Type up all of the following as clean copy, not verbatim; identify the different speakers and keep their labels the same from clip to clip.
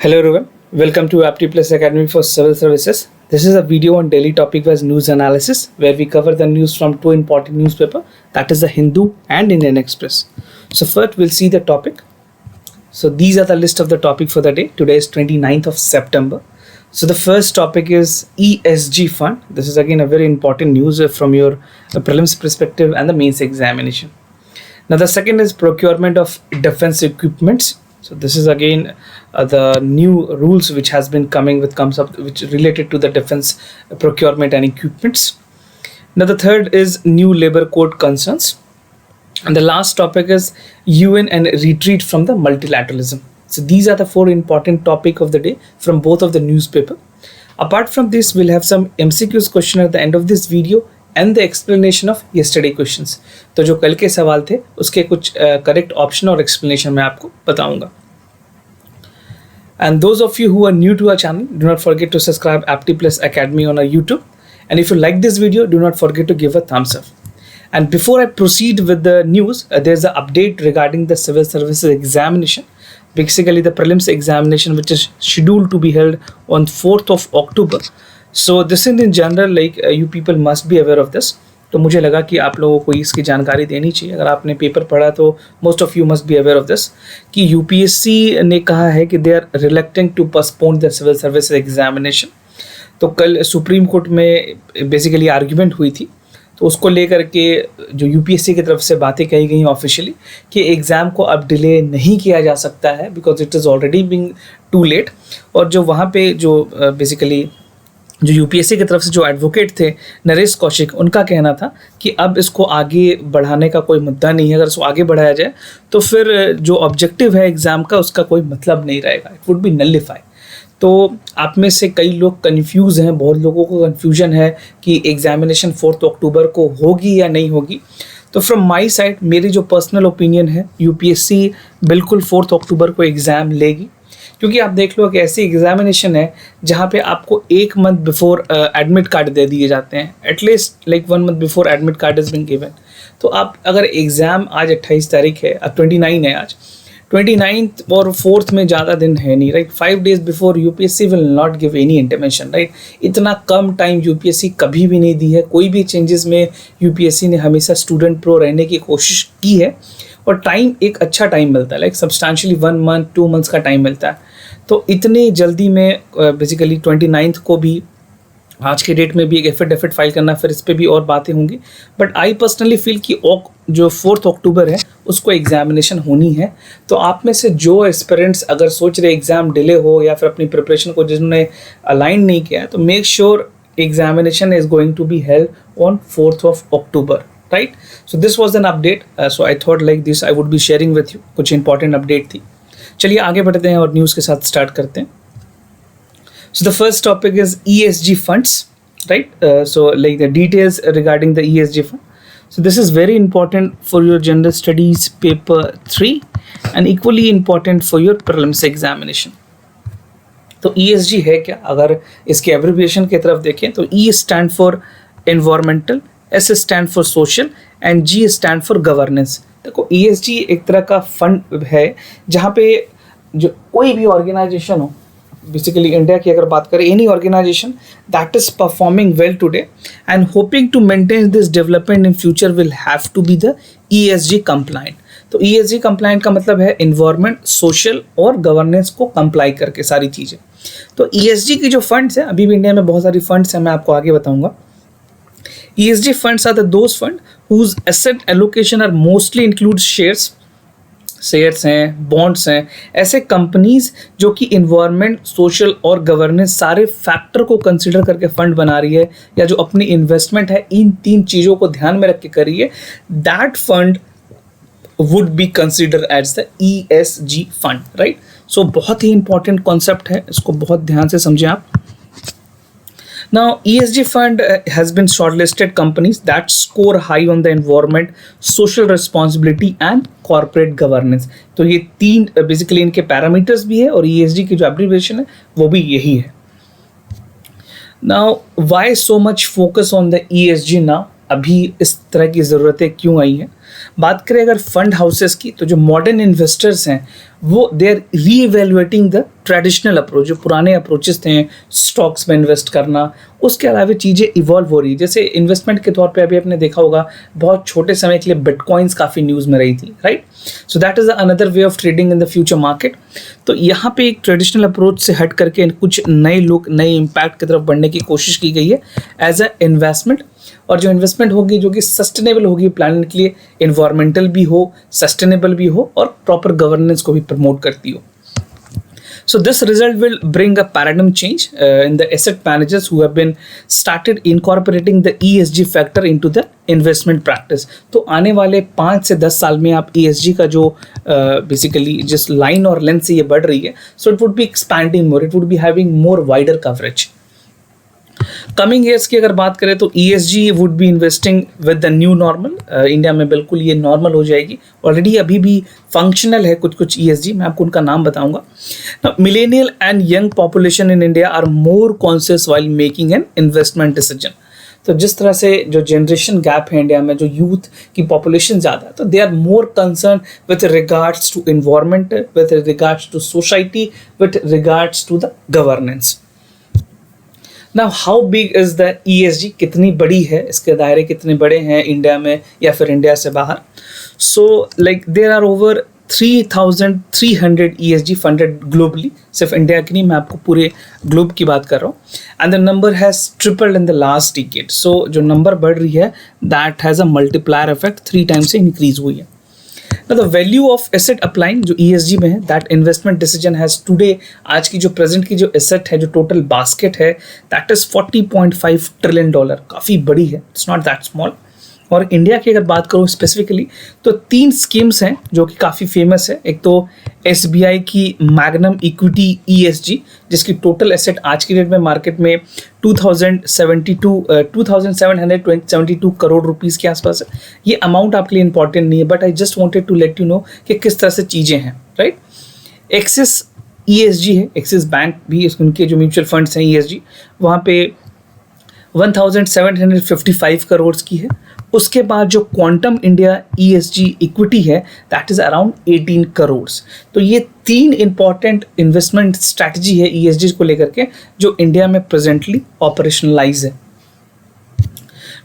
Speaker 1: Hello everyone, welcome to Apti Plus Academy for Civil Services. This is a video on daily topic-wise news analysis where we cover the news from two important newspapers, that is the Hindu and Indian Express. So first we'll see the topic. So these are the list of the topic for the day. Today is 29th of September. So the first topic is ESG fund. This is again a very important news from your prelims perspective and the mains examination. Now the second is procurement of defense equipments. So this is again the new rules which has been comes up which related to the defense procurement and equipments. Now the third is new labor code concerns, and the last topic is UN and retreat from the multilateralism. So these are the four important topic of the day from both of the newspaper. Apart from this, we'll have some MCQs question at the end of this video and the explanation of yesterday questions. तो जो कल के सवाल थे उसके कुछ correct option और explanation मैं आपको बताऊंगा. And those of you who are new to our channel, do not forget to subscribe Apti Plus Academy on our YouTube. And if you like this video, do not forget to give a thumbs up. And before I proceed with the news, there's an update regarding the civil services examination. Basically, the prelims examination, which is scheduled to be held on 4th of October. So this is in general, like you people must be aware of this. तो मुझे लगा कि आप लोगों को इसकी जानकारी देनी चाहिए. अगर आपने पेपर पढ़ा तो most of you must be aware of this कि यूपीएससी ने कहा है कि they are reluctant to postpone the civil service examination. तो कल सुप्रीम कोर्ट में बेसिकली आर्ग्यूमेंट हुई थी, तो उसको लेकर के जो यूपीएससी की तरफ से बातें कही गई ऑफिशियली कि एग्ज़ाम को अब डिले नहीं किया जा सकता है because it is already being too late. और जो वहाँ पे जो बेसिकली जो यूपीएससी की तरफ से जो एडवोकेट थे नरेश कौशिक, उनका कहना था कि अब इसको आगे बढ़ाने का कोई मुद्दा नहीं है. अगर इसको आगे बढ़ाया जाए तो फिर जो ऑब्जेक्टिव है एग्ज़ाम का उसका कोई मतलब नहीं रहेगा, इट वुड बी नलिफाई. तो आप में से कई लोग कंफ्यूज हैं, बहुत लोगों को कंफ्यूजन है कि एग्जामिनेशन 4 अक्टूबर को होगी या नहीं होगी. तो फ्रॉम माई साइड मेरी जो पर्सनल ओपिनियन है, यूपीएससी बिल्कुल 4 अक्टूबर को एग्ज़ाम लेगी. क्योंकि आप देख लो कि ऐसी एग्जामिनेशन है जहाँ पे आपको 1 मंथ बिफोर एडमिट कार्ड दे दिए जाते हैं, at least like 1 month before admit card is been given. तो आप अगर एग्ज़ाम आज 28 तारीख है, अब 29 है आज, 29 और 4th में ज़्यादा दिन है नहीं, right. 5 days before UPSC will not give any intimation, right. इतना कम टाइम यूपीएससी कभी भी नहीं दी है. कोई भी चेंजेस में यूपीएससी ने हमेशा स्टूडेंट प्रो रहने की कोशिश की है और टाइम एक अच्छा टाइम मिलता है, लाइक सब्सटेंशियली 1 month 2 months का टाइम मिलता है. तो इतनी जल्दी में बेसिकली 29 को भी आज के डेट में भी एक एफिडेविट फाइल करना, फिर इस पर भी और बातें होंगी. बट आई पर्सनली फील कि जो 4 अक्टूबर है उसको एग्जामिनेशन होनी है. तो आप में से जो एस्पिरेंट्स अगर सोच रहे एग्ज़ाम डिले हो या फिर अपनी प्रिपरेशन को जिन्होंने अलाइन नहीं किया है, तो make sure examination is going to be held on 4th of October, right. So this was an update. So I thought like this I would be sharing with you. कुछ important update थी. चलिए आगे बढ़ते हैं और news के साथ start करते हैं. So the first topic is ESG funds, right? So like the details regarding the ESG fund. So this is very important for your general studies paper 3 and equally important for your prelims examination. तो ESG है क्या? अगर इसके abbreviation की तरफ देखें तो E stand for environmental, S stand for social and G stand for governance. देखो ESG एक तरह का फंड है जहाँ पे जो कोई भी ऑर्गेनाइजेशन हो, बेसिकली इंडिया की अगर बात करें, any organisation that is performing well today and hoping to maintain this development in future will have to be the ESG compliant. तो ESG कंप्लाइंट का मतलब है इन्वायरमेंट, सोशल और गवर्नेंस को कंप्लाई करके सारी चीज़ें. तो ESG की जो फंड्स हैं, अभी भी इंडिया में बहुत सारी फंड्स हैं, मैं आपको आगे बताऊंगा. ESG funds are those funds whose asset allocation are mostly includes shares हैं, बॉन्ड्स हैं, ऐसे कंपनीज जो कि इन्वायरमेंट, सोशल और गवर्नेंस सारे फैक्टर को कंसिडर करके फंड बना रही है या जो अपनी इन्वेस्टमेंट है इन 3 चीज़ों को ध्यान में रख के कर रही है, that fund would be consider as the ESG fund, right. So बहुत ही इंपॉर्टेंट कॉन्सेप्ट है, इसको बहुत ध्यान से समझें आप. Now, ESG fund has been shortlisted companies that score high on the environment, social responsibility and corporate governance. तो ये 3 बेसिकली इनके पैरामीटर्स भी है और ESG की जो एब्रिविएशन है वो भी यही है. Now, why so much focus on the ESG now? अभी इस तरह की ज़रूरतें क्यों आई हैं। बात करें अगर फंड हाउसेस की, तो जो मॉडर्न इन्वेस्टर्स हैं वो they are reevaluating the traditional approach, जो पुराने अप्रोचेस थे स्टॉक्स में इन्वेस्ट करना, उसके अलावा चीज़ें इवॉल्व हो रही है। जैसे इन्वेस्टमेंट के तौर पे अभी आपने देखा होगा बहुत छोटे समय के लिए बिटकॉइंस काफ़ी न्यूज़ में रही थी, right. So that is another way of trading in the future market. तो यहाँ पे एक ट्रेडिशनल अप्रोच से हट करके कुछ नए लोग नए इम्पैक्ट की तरफ बढ़ने की कोशिश की गई है एज अ इन्वेस्टमेंट। और जो इन्वेस्टमेंट होगी जो कि सस्टेनेबल होगी, प्लानिट के लिए इन्वायरमेंटल भी हो, सस्टेनेबल भी हो और प्रॉपर गवर्नेंस को भी प्रमोट करती हो। So this result will bring a paradigm change in the asset managers who have been started incorporating the ESG factor into the investment practice. तो आने वाले 5 से 10 साल में आप ESG का जो basically जिस लाइन और लेंथ से ये बढ़ रही है, so it would be expanding more, it would be having more wider coverage. Coming years की अगर बात करें तो ESG would be investing with the new normal. India में बिल्कुल ये नॉर्मल हो जाएगी। ऑलरेडी अभी भी फंक्शनल है कुछ ESG, मैं आपको उनका नाम बताऊंगा। Millennial and young population in India are more conscious while making an investment decision. तो जिस तरह से जो जनरेशन गैप है इंडिया में, जो यूथ की पॉपुलेशन ज़्यादा है, तो they are more concern with regards to environment, with regards to society, with regards to the governance. Now, how big is the ESG? कितनी बड़ी है, इसके दायरे कितने बड़े हैं इंडिया में या फिर इंडिया से बाहर? So, like there are over 3,300 ESG funded globally. सिर्फ इंडिया की नहीं, मैं आपको पूरे ग्लोब की बात कर रहा हूँ। And the number has tripled in the last decade. So, जो नंबर बढ़ रही है, that has a multiplier effect, 3 times से increase हुई है। Now the value of asset applying जो ESG में है, that investment decision has today, आज की जो प्रेजेंट की जो एसेट है, जो टोटल बास्केट है, that is $40.5 trillion, काफ़ी बड़ी है, it's not that small। और इंडिया की अगर बात करूँ स्पेसिफिकली तो 3 स्कीम्स हैं जो कि काफ़ी फेमस है। एक तो SBI की मैग्नम इक्विटी ESG, जिसकी टोटल एसेट आज की डेट में मार्केट में 2,772 करोड़ रुपीज़ के आसपास है। ये अमाउंट आपके लिए इंपॉर्टेंट नहीं है, but I just wanted to let you know कि किस तरह से चीज़ें हैं, राइट। एक्सिस ESG है, एक्सिस बैंक भी उनके जो म्यूचुअल फंड्स हैं ESG, वहाँ पे 1,755 करोड़ की है। उसके बाद जो क्वांटम इंडिया ESG इक्विटी है, दैट इज़ अराउंड 18 करोड़। तो ये 3 इंपॉर्टेंट इन्वेस्टमेंट स्ट्रैटेजी है ESG को लेकर के जो इंडिया में प्रेजेंटली ऑपरेशनलाइज है।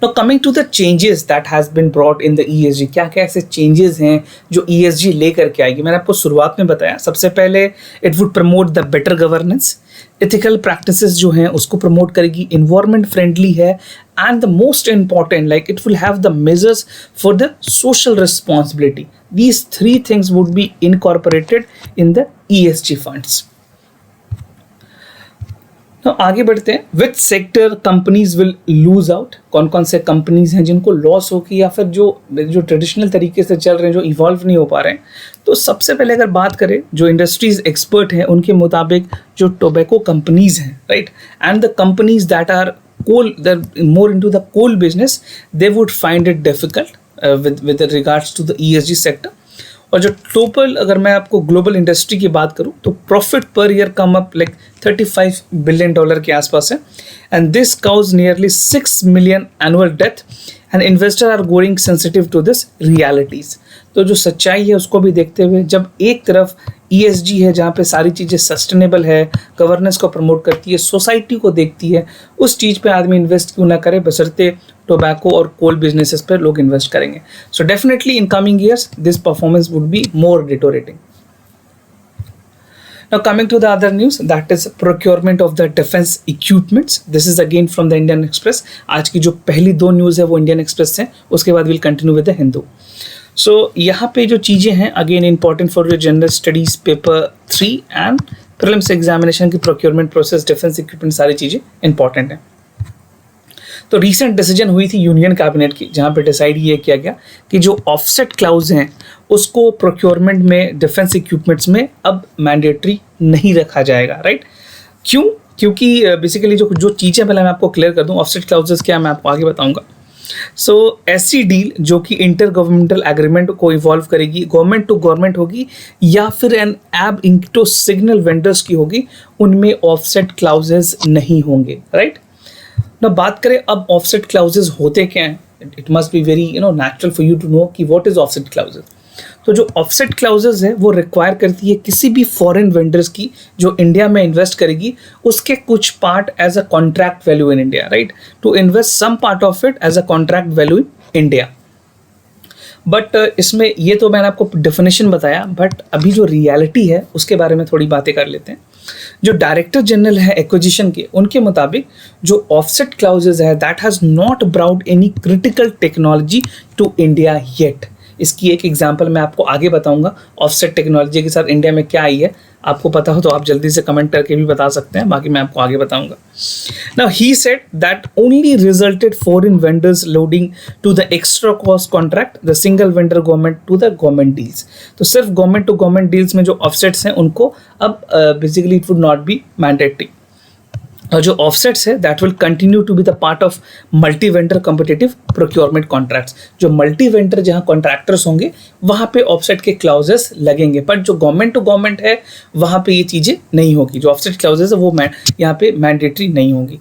Speaker 1: Now coming to the changes that has been brought in the ESG, क्या क्या ऐसे changes हैं जो ESG लेकर के आएगी। मैंने आपको शुरुआत में बताया, सबसे पहले it would promote the better governance, ethical practices जो हैं उसको promote करेगी, environment friendly है, and the most important, like it will have the measures for the social responsibility. These 3 things would be incorporated in the ESG funds. तो आगे बढ़ते हैं। Which sector companies will lose out, कौन कौन से companies हैं जिनको लॉस होगी या फिर जो ट्रेडिशनल तरीके से चल रहे हैं, जो इवॉल्व नहीं हो पा रहे हैं। तो सबसे पहले अगर बात करें, जो इंडस्ट्रीज एक्सपर्ट हैं उनके मुताबिक जो टोबैको कंपनीज हैं, right, and the companies that are coal, more into the coal business, they would find it difficult with regards to the ESG sector. और जो टोटल अगर मैं आपको ग्लोबल इंडस्ट्री की बात करूं तो profit per year come up like $35 billion के आसपास है, and this cause nearly 6 million annual death, and investor are going sensitive to this realities. तो जो सच्चाई है उसको भी देखते हुए, जब एक तरफ ESG है जहाँ पे सारी चीज़ें सस्टेनेबल है, गवर्नेंस को प्रमोट करती है, सोसाइटी को देखती है, उस चीज़ पे आदमी इन्वेस्ट क्यों ना करे, बशर्ते टोबैको और कोल बिजनेसेस पर लोग इन्वेस्ट करेंगे। So definitely in coming years this performance would be more deteriorating. Now coming to the other news, that is procurement of the defense equipments. This is again from the Indian Express. आज की जो पहली 2 news है वो Indian express से, उसके बाद will continue with the Hindu. So यहाँ पे जो चीज़ें हैं again important for your general studies paper 3 and prelims examination की प्रोक्योरमेंट प्रोसेस, डिफेंस इक्विपमेंट, सारी चीज़ें इंपॉर्टेंट हैं। तो रीसेंट डिसीजन हुई थी यूनियन कैबिनेट की, जहाँ पे डिसाइड ये किया गया कि जो ऑफसेट क्लाउज हैं उसको प्रोक्योरमेंट में, डिफेंस इक्विपमेंट्स में अब मैंडेटरी नहीं रखा जाएगा, राइट। क्यों? क्योंकि बेसिकली जो चीज़ें पहले मैं आपको क्लियर कर दूँ, ऑफसेट क्लाउजेस क्या मैं आपको आगे बताऊँगा। सो SC डील जो कि इंटर गवर्नमेंटल एग्रीमेंट को इवॉल्व करेगी, गवर्नमेंट टू गवर्नमेंट होगी या फिर एन एब इंटो सिग्नल वेंडर्स की होगी, उनमें ऑफसेट क्लाउजेस नहीं होंगे, राइट। ना बात करें अब ऑफसेट क्लाउजेस होते क्या हैं, it must be very natural for you to know कि व्हाट इज ऑफसेट क्लाउजेज। तो जो ऑफसेट क्लाउजेज है वो रिक्वायर करती है किसी भी फॉरेन वेंडर्स की जो इंडिया में इन्वेस्ट करेगी उसके कुछ part as a contract value in India, right, to invest some part of it as a contract value in India. But इसमें ये तो मैंने आपको डेफिनेशन बताया, बट अभी जो रियलिटी है उसके बारे में थोड़ी बातें कर लेते हैं। जो डायरेक्टर जनरल है एक्विजिशन के, उनके मुताबिक जो ऑफसेट क्लाउजेज है that has not brought any critical technology to India yet. इसकी एक एग्जांपल मैं आपको आगे बताऊंगा ऑफसेट टेक्नोलॉजी के साथ इंडिया में क्या आई है। आपको पता हो तो आप जल्दी से कमेंट करके भी बता सकते हैं, बाकी मैं आपको आगे बताऊंगा। Now he said that only resulted foreign vendors loading to the extra cost contract the single vendor government to the government deals. तो सिर्फ गवर्नमेंट टू गवर्नमेंट डील्स में जो ऑफसेट्स हैं उनको अब basically it would not be mandatory. और जो offsets है that will continue to be the part of multi vendor competitive procurement contracts. जो मल्टी वेंडर जहां कॉन्ट्रैक्टर्स होंगे वहां पे ऑफसेट के क्लाउजेस लगेंगे, बट जो गवर्नमेंट टू गवर्नमेंट है वहां पे ये चीजें नहीं होगी। जो ऑफसेट क्लाउजेस है वो यहाँ पे मैंडेटरी नहीं होगी।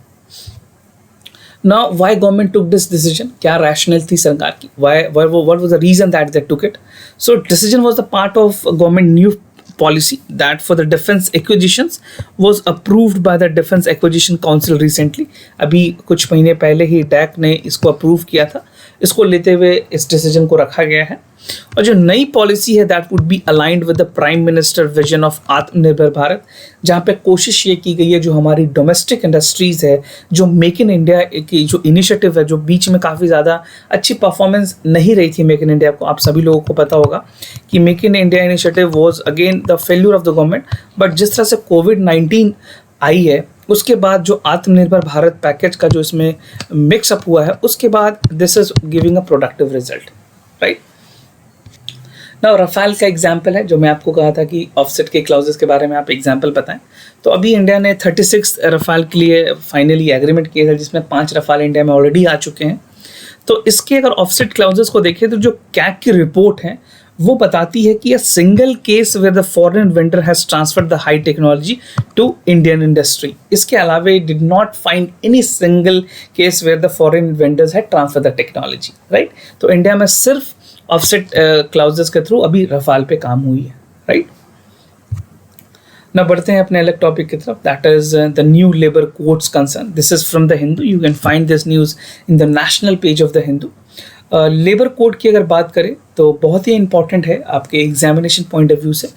Speaker 1: Now why government took this decision, क्या रैशनल थी सरकार की, what was the reason that they took it. So decision was the part of government new policy that for the defense acquisitions was approved by the Defense Acquisition Council recently। अभी कुछ महीने पहले ही deck ने इसको approve किया था। इसको लेते हुए इस डिसीजन को रखा गया है। और जो नई पॉलिसी है that would be aligned with the prime minister vision of आत्मनिर्भर भारत, जहाँ पे कोशिश ये की गई है जो हमारी डोमेस्टिक इंडस्ट्रीज़ है, जो मेक इन इंडिया की जो इनिशिएटिव है, जो बीच में काफ़ी ज़्यादा अच्छी परफॉर्मेंस नहीं रही थी मेक इन इंडिया को, आप सभी लोगों को पता होगा कि make in India initiative was again the failure of the government. But जिस तरह से कोविड-19 आई है उसके बाद जो आत्मनिर्भर भारत पैकेज का जो इसमें मिक्सअप हुआ है उसके बाद this is giving a productive result, right. Now Rafale का एग्जाम्पल है जो मैं आपको कहा था कि ऑफसेट के क्लाउजेस के बारे में आप एग्जाम्पल बताएं। तो अभी इंडिया ने 36 रफाल के लिए फाइनली एग्रीमेंट किया था, जिसमें 5 रफाल इंडिया में ऑलरेडी आ चुके हैं। तो इसके अगर ऑफसेट क्लाउजेस को देखें तो जो कैग की रिपोर्ट है वो बताती है कि a single case where the foreign vendor has transferred the high technology to Indian industry. इसके अलावा did not find any single case where the foreign vendors had transfer the technology, right. तो India में सिर्फ offset clauses के through अभी Rafale पे काम हुई है, राइट। ना बढ़ते हैं अपने अलग टॉपिक की तरफ, that is the new labour codes concern. This is from the Hindu, you can find this news in the national page of the Hindu. Labour code की अगर बात करें तो बहुत ही इंपॉर्टेंट है आपके एग्जामिनेशन पॉइंट ऑफ व्यू से,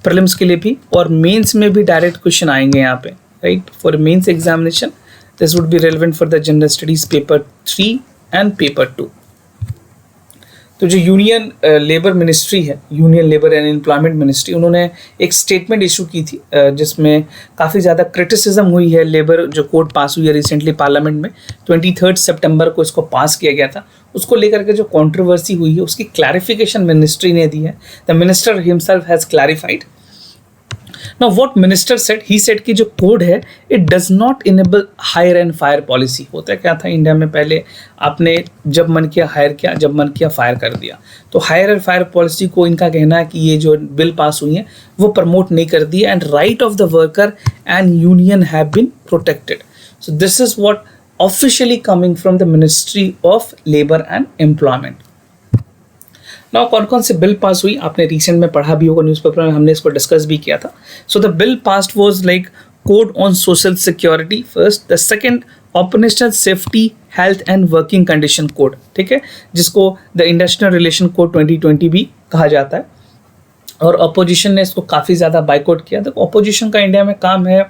Speaker 1: प्रीलिम्स के लिए भी और मेंस में भी डायरेक्ट क्वेश्चन आएंगे यहाँ पे, right. For mains examination this would be relevant for the general studies paper 3 and paper 2। तो जो यूनियन लेबर मिनिस्ट्री है, union labour and employment ministry, उन्होंने एक स्टेटमेंट इशू की थी जिसमें काफ़ी ज़्यादा क्रिटिसिज्म हुई है लेबर जो कोड पास हुई है रिसेंटली पार्लियामेंट में। 23 सितंबर को इसको पास किया गया था। उसको लेकर के जो कंट्रोवर्सी हुई है उसकी क्लैरिफिकेशन मिनिस्ट्री ने दी है। The minister himself has clarified. Now what minister said, he said कि जो कोड है it does not enable hire and fire policy। होता क्या था इंडिया में पहले, आपने जब मन किया हायर किया, जब मन किया फायर कर दिया। तो हायर एंड फायर पॉलिसी को इनका कहना है कि ये जो बिल पास हुई है वो प्रमोट नहीं कर दी and write off the worker and union have been protected. So this is what officially coming from the ministry of labour and employment. Now कौन कौन से बिल पास हुई आपने रिसेंट में पढ़ा भी होगा न्यूज़पेपर में, हमने इसको डिस्कस भी किया था। So the bill passed was like code on social security first, the second operational safety health and working condition code, ठीक है, जिसको द इंडस्ट्रियल रिलेशन कोड 2020 भी कहा जाता है। और अपोजिशन ने इसको काफ़ी ज़्यादा बाइकआउट किया। तो अपोजिशन का इंडिया में काम है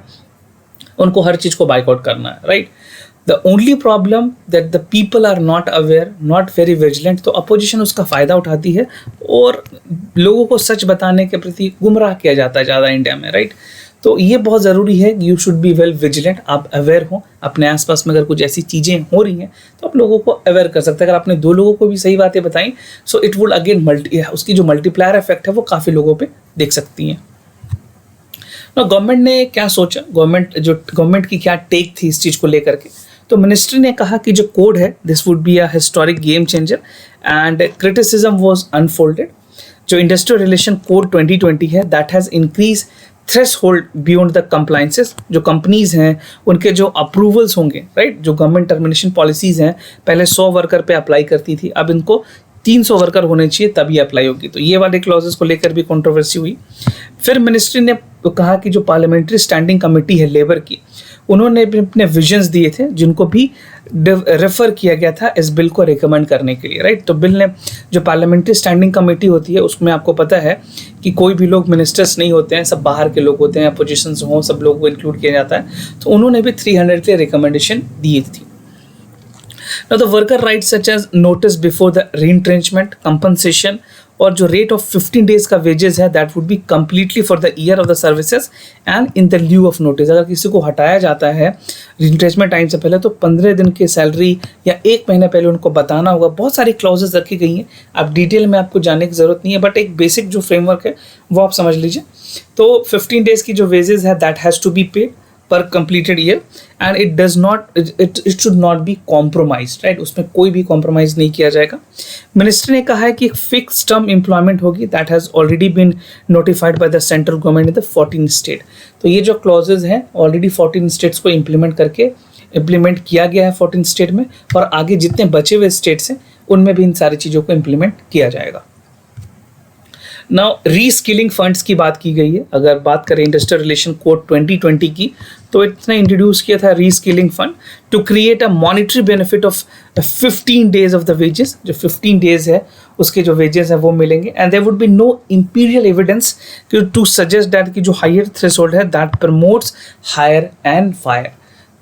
Speaker 1: उनको हर चीज़ को बाइकआउट करना है, right. The only problem that the people are not aware, not very vigilant. तो अपोजिशन उसका फ़ायदा उठाती है और लोगों को सच बताने के प्रति गुमराह किया जाता है ज़्यादा इंडिया में, राइट। तो ये बहुत ज़रूरी है, you should be well vigilant, आप अवेयर हो अपने आसपास में। अगर कुछ ऐसी चीज़ें हो रही हैं तो आप लोगों को अवेयर कर सकते हैं। अगर आपने 2 लोगों को भी सही बातें बताई सो इट वुड अगेन उसकी जो मल्टीप्लायर इफेक्ट है वो काफ़ी लोगों पर देख सकती हैं। गवर्नमेंट ने क्या सोचा, गवर्नमेंट की क्या टेक थी इस चीज़ को लेकर के। तो मिनिस्ट्री ने कहा कि जो कोड है this would be a historic game changer and criticism was unfolded. जो इंडस्ट्रियल रिलेशन कोड 2020 है that has increase threshold beyond the compliances. जो कंपनीज हैं उनके जो अप्रूवल्स होंगे, राइट, जो गवर्नमेंट टर्मिनेशन पॉलिसीज हैं, पहले 100 वर्कर पे अप्लाई करती थी, अब इनको 300 वर्कर होने चाहिए तभी अप्लाई होगी। तो ये वाले क्लॉजेस को लेकर भी कंट्रोवर्सी हुई। फिर मिनिस्ट्री ने कहा कि जो पार्लियामेंट्री स्टैंडिंग कमेटी है लेबर की, उन्होंने भी अपने विजन्स दिए थे जिनको भी रेफर किया गया था इस बिल को रिकमेंड करने के लिए, राइट। तो बिल ने, जो पार्लियामेंट्री स्टैंडिंग कमेटी होती है उसमें आपको पता है कि कोई भी लोग मिनिस्टर्स नहीं होते हैं, सब बाहर के लोग होते हैं, अपोजिशंस हों, सब लोगों को इंक्लूड किया जाता है। तो उन्होंने भी 300 के रिकमेंडेशन दी थी। Now the worker rights such as notice before the retrenchment, compensation और जो rate of 15 days का wages है that would be completely for the year of the services and in the lieu of notice। अगर किसी को हटाया जाता है retrenchment टाइम से पहले तो 15 दिन की सैलरी या 1 महीने पहले उनको बताना होगा। बहुत सारी क्लॉजेस रखी गई हैं, आप डिटेल में आपको जानने की ज़रूरत नहीं है, बट एक बेसिक जो फ्रेमवर्क है वो आप समझ लीजिए। तो 15 डेज़ की जो वेजेस है that has to be paid per completed year and it does not it should not be compromise, right. उसमें कोई भी कॉम्प्रोमाइज़ नहीं किया जाएगा। मिनिस्टर ने कहा है कि एक फिक्स टर्म एम्प्लॉयमेंट होगी that has already been notified by the central government in the 14 state. तो ये जो क्लॉजेज हैं ऑलरेडी 14 स्टेट्स को इम्प्लीमेंट किया गया है 14 स्टेट में, और आगे जितने बचे हुए स्टेट्स हैं उनमें भी इन सारी चीज़ों को इम्प्लीमेंट किया जाएगा। नाउ रीस्किलिंग फंड्स की बात की गई है। अगर बात करें इंडस्ट्रियल रिलेशन कोड 2020 की, तो इसने इंट्रोड्यूस किया था reskilling fund to create a monetary benefit of 15 days of the wages. जो 15 डेज है उसके जो वेजेस है वो मिलेंगे and there would be no empirical evidence to suggest that कि जो हायर थ्रेशोल्ड है that promotes hire and fire.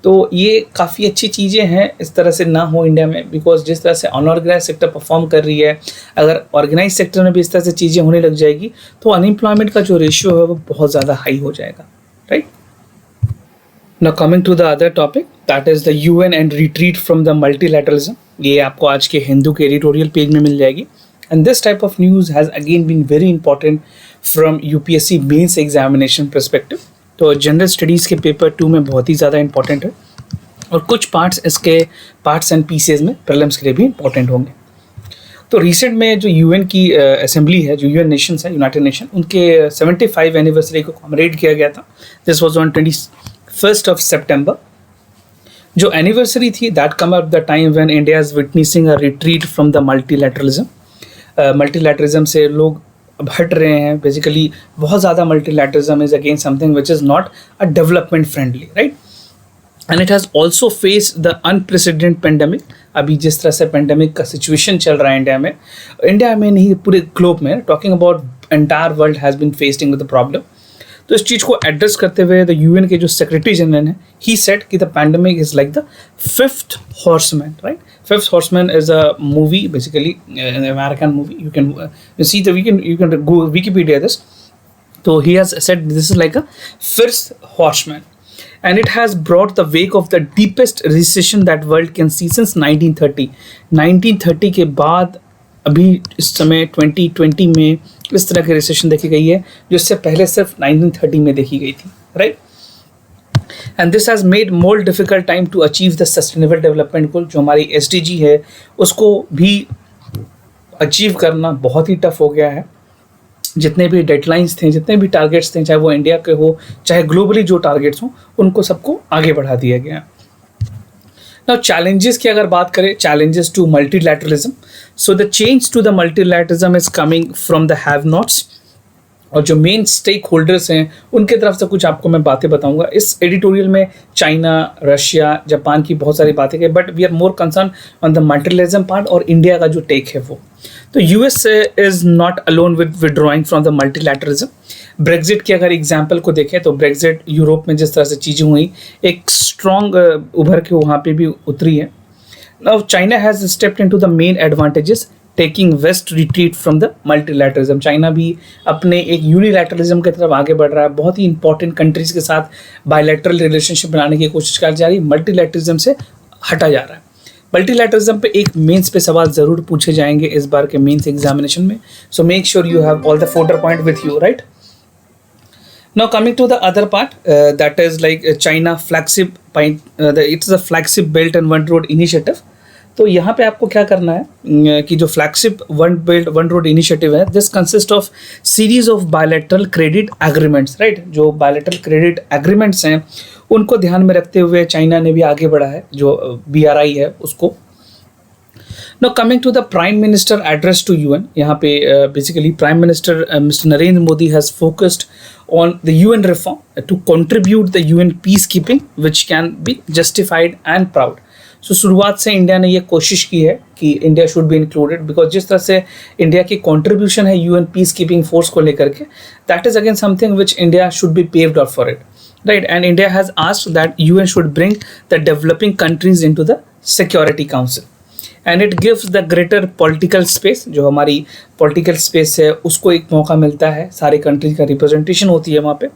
Speaker 1: तो ये काफ़ी अच्छी चीज़ें हैं, इस तरह से ना हो इंडिया में, बिकॉज जिस तरह से अनऑर्गेनाइज सेक्टर परफॉर्म कर रही है, अगर ऑर्गेनाइज सेक्टर में भी इस तरह से चीज़ें होने लग जाएगी तो अनएम्प्लॉयमेंट का जो रेशियो है वो बहुत ज़्यादा हाई हो जाएगा, right. Now coming to the other topic that is the UN and retreat from the multilateralism. ये आपको आज के हिंदू के एडिटोरियल पेज में मिल जाएगी। And this type of news has again been very important from UPSC mains examination perspective. तो general studies के पेपर 2 में बहुत ही ज़्यादा इंपॉर्टेंट है और कुछ पार्ट्स इसके पार्ट्स एंड पीसेज में प्रीलिम्स के लिए भी इंपॉर्टेंट होंगे। तो रिसेंट में जो यूएन की असेंबली है, जो यूएन नेशंस है, यूनाइटेड नेशन, उनके 75 एनिवर्सरी को कॉमेमोरेट किया गया था। दिस वाज ऑन 21 ऑफ सितंबर। जो एनिवर्सरी थी that come at the time when India is witnessing a retreat from the multilateralism. Multilateralism से लोग अब हट रहे हैं। बेसिकली बहुत ज़्यादा multilateralism is again something which is not a development friendly, right. And it has also face the unprecedented pandemic. अभी जिस तरह से पेंडेमिक का सिचुएशन चल रहा है इंडिया में नहीं पूरे ग्लोब में, talking about entire world has been facing with the problem. तो इस चीज़ को एड्रेस करते हुए द यूएन के जो सेक्रेटरी जनरल हैं, ही सेड कि the pandemic is like the fifth horseman, right. Fifth horseman is a movie, basically American movie. You can go Wikipedia this. तो he has said this is like a fifth horseman and it has brought the wake of the deepest recession that world can see since 1930। 1930 के बाद अभी इस समय 2020 में इस तरह की रिसेशन देखी गई है जो इससे पहले सिर्फ 1930 में देखी गई थी, right. And this has made more difficult time to achieve the sustainable development goal. जो हमारी SDG है उसको भी अचीव करना बहुत ही टफ हो गया है। जितने भी डेडलाइंस थे, जितने भी टारगेट्स थे, चाहे वो इंडिया के हो चाहे ग्लोबली जो टारगेट्स हों, उनको सबको आगे बढ़ा दिया गया। नाउ चैलेंजेस की अगर बात करें, challenges to multilateralism, so the change to the multilateralism is coming from the have nots. और जो मेन स्टेक होल्डर्स हैं उनके तरफ से कुछ आपको मैं बातें बताऊंगा। इस एडिटोरियल में चाइना, रशिया, जापान की बहुत सारी बातें हैं, but we are more concern on the multilateralism part और इंडिया का जो टेक है वो। तो US is not alone with withdrawing from the multilateralism. Brexit की अगर एग्जाम्पल को देखें तो ब्रेक्जिट यूरोप में जिस तरह से चीज़ें हुई, एक स्ट्रॉन्ग उभर के वहाँ पे भी उतरी है। Now China has stepped into the main advantages taking west retreat from the multilateralism. China भी अपने एक यूनिलैटरलिज्म की तरफ आगे बढ़ रहा है। बहुत ही इंपॉर्टेंट कंट्रीज़ के साथ बायलैटरल रिलेशनशिप बनाने की कोशिश कर जा रही है, मल्टीलैटरलिज्म से हटा जा रहा है। मल्टीलैटरलिज्म पे एक मेंस पे सवाल ज़रूर पूछे जाएंगे इस बार के मेंस एग्जामिनेशन में। So make sure you have all the folder point with you, right. Now coming to the other part, that is like China flagship point, it's a flagship Belt and One Road initiative। तो यहाँ पे आपको क्या करना है कि जो flagship one belt one road initiative है, this consist of series of bilateral credit agreements, right. जो बायलैटरल क्रेडिट एग्रीमेंट्स हैं उनको ध्यान में रखते हुए चाइना ने भी आगे बढ़ा है, जो BRI है उसको। Now coming to the Prime Minister address to UN, यहाँ पे basically Prime Minister Mr. Narendra Modi has focused on the UN reform to contribute the UN peacekeeping, which can be justified and proud. So शुरुआत से India ने ये कोशिश की है कि India should be included, because जिस तरह से इंडिया की कंट्रीब्यूशन है UN पीस कीपिंग फोर्स को लेकर के, that is again something which India should be paved out for it, right. And India has asked that UN should bring the developing countries into the security council, and it gives the greater political space. जो हमारी political space है उसको एक मौका मिलता है, सारे countries का रिप्रेजेंटेशन होती है वहाँ पे।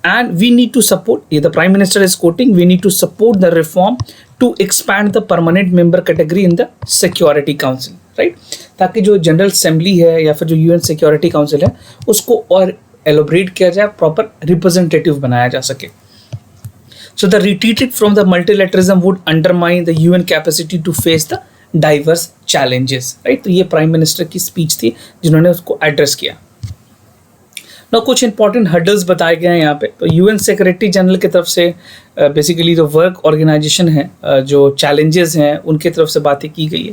Speaker 1: And we need to support, ये the prime minister is quoting, we need to support the reform to expand the permanent member category in the security council, right. ताकि जो जनरल असेंबली है या फिर जो UN सिक्योरिटी काउंसिल है उसको और एलोबरेट किया जाए, प्रॉपर रिप्रेजेंटेटिव बनाया जा सके। So the retreat from the multilateralism would undermine the UN capacity to face the diverse challenges, right? तो ये प्राइम मिनिस्टर की स्पीच थी जिन्होंने उसको एड्रेस किया। ना कुछ इंपॉर्टेंट हर्डल्स बताए गए हैं यहाँ पे। तो UN सेक्रेटरी जनरल की तरफ से बेसिकली जो वर्क ऑर्गेनाइजेशन है, जो चैलेंजेस हैं उनके तरफ से बातें की गई है।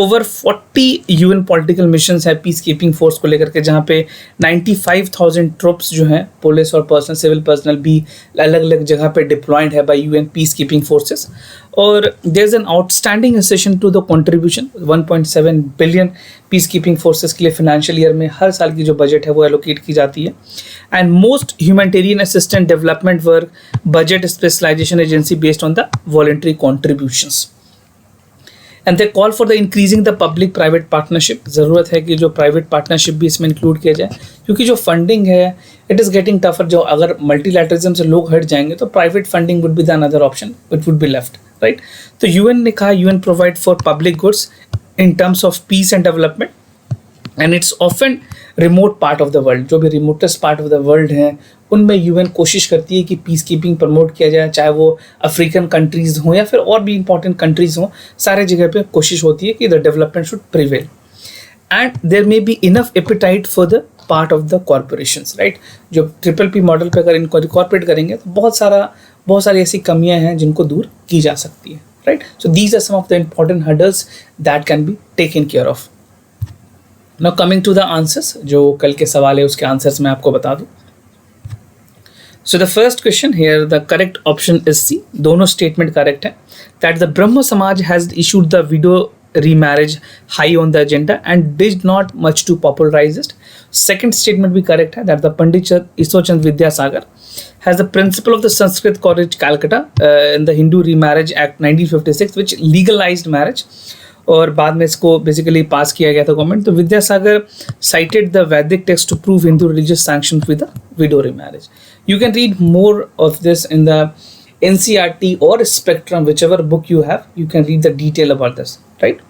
Speaker 1: ओवर 40 UN पॉलिटिकल मिशन है पीस कीपिंग फोर्स को लेकर के, जहाँ पे 95,000 ट्रुप्स जो हैं, पुलिस और पर्सनल सिविल पर्सनल भी अलग अलग जगह पे डिप्लॉयड है by UN peace keeping forces. और there is an outstanding assessment to the contribution 1.7 billion peace keeping forces के लिए फाइनेंशियल ईयर में हर साल की जो बजट है वो एलोकेट की जाती है। And most humanitarian assistant development work budget specialisation agency based on the voluntary contributions. And they call for the increasing the public private partnership. ज़रूरत है कि जो प्राइवेट पार्टनरशिप भी इसमें इंक्लूड किया जाए, क्योंकि जो फंडिंग है इट इज़ गेटिंग टफर। जो अगर मल्टीलैटरलिज्म से लोग हट जाएंगे तो private funding would be the another option, it would be left, right. तो UN ने कहा UN provide for public goods in terms of peace and development, and it's often remote part of the world. जो भी remotest part of the world हैं उनमें UN कोशिश करती है कि पीस कीपिंग प्रमोट किया जाए, चाहे वो अफ्रीकन कंट्रीज़ हों या फिर और भी इंपॉर्टेंट कंट्रीज़ हों, सारे जगह पे कोशिश होती है कि the development should prevail. And there may be enough appetite for the part of the corporations, right. जो PPP मॉडल पे अगर इनको इनकॉर्पोरेट करेंगे तो बहुत सारी ऐसी कमियां हैं जिनको दूर की जा सकती है, right. So these are some of the important hurdles that can be taken care of. Now coming to the answers, जो कल के सवाल है उसके आंसर्स मैं आपको बता दूं। So the first question here, the correct option is C. दोनों statement correct है, that the Brahmo Samaj has issued the widow remarriage high on the agenda and did not much to popularize it. Second statement भी correct है, that the Pandit Ishwar Vidyasagar has the principle of the Sanskrit College Calcutta in the Hindu Remarriage Act 1956 which legalized marriage, और बाद में इसको basically पास किया गया था government. तो Vidyasagar cited the Vedic text to prove Hindu religious sanctions with the widow remarriage. You can read more of this in the NCERT or Spectrum, whichever book you have. You can read the detail about this, right?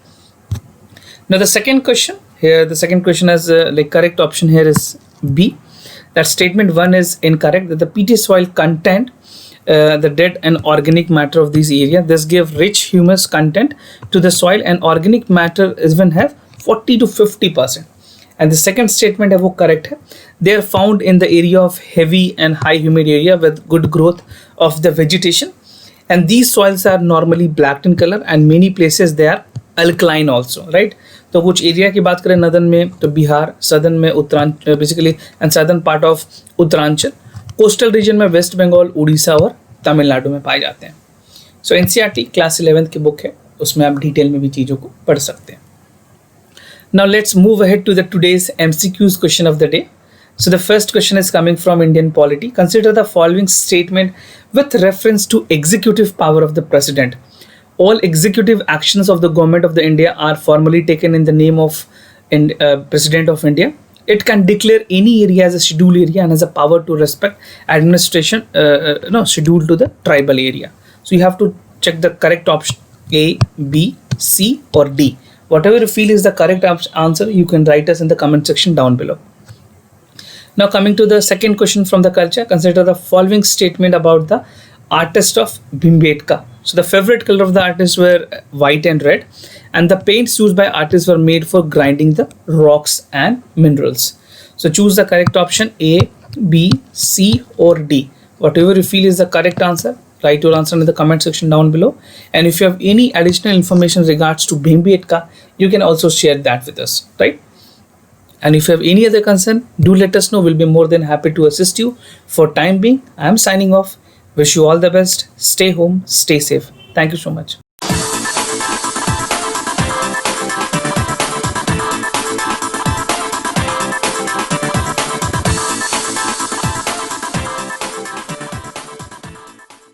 Speaker 1: Now the second question here, the second question is like correct option here is B. That statement 1 is incorrect. That the peaty soil content the dead and organic matter of this area. This give rich humus content to the soil, and organic matter even have 40 to 50%. And the second statement है वो correct है. They are found in the area of heavy and high humid area with good growth of the vegetation. And these soils are normally black in color, and many places they are alkaline also, right? तो कुछ area की बात करें northern में तो Bihar, southern में Uttaranchal basically and southern part of Uttaranchal, coastal region में waste Bengal, Orissa और तमिलनाडु में पाए जाते हैं। सो NCERT क्लास 11th की बुक है, उसमें आप डिटेल में भी चीज़ों को पढ़ सकते हैं। Now let's move ahead to the today's MCQs question of the day. So the first question is coming from Indian polity. Consider the following statement with reference to executive power of the president. All executive actions of the government of the India are formally taken in the name of President of India. It can declare any area as a scheduled area and has a power to respect administration scheduled to the tribal area. So you have to check the correct option A, B, C or D. Whatever you feel is the correct answer, you can write us in the comment section down below. Now coming to the second question from the culture, consider the following statement about the artist of Bhimbetka. So the favorite color of the artists were white and red, and the paints used by artists were made for grinding the rocks and minerals. So choose the correct option: A, B, C, or D. Whatever you feel is the correct answer, write your answer in the comment section down below. And if you have any additional information regards to Bhimbetka, you can also share that with us, right? And if you have any other concern, do let us know. We'll be more than happy to assist you. For time being, I am signing off. Wish you all the best. Stay home, stay safe. Thank you so much.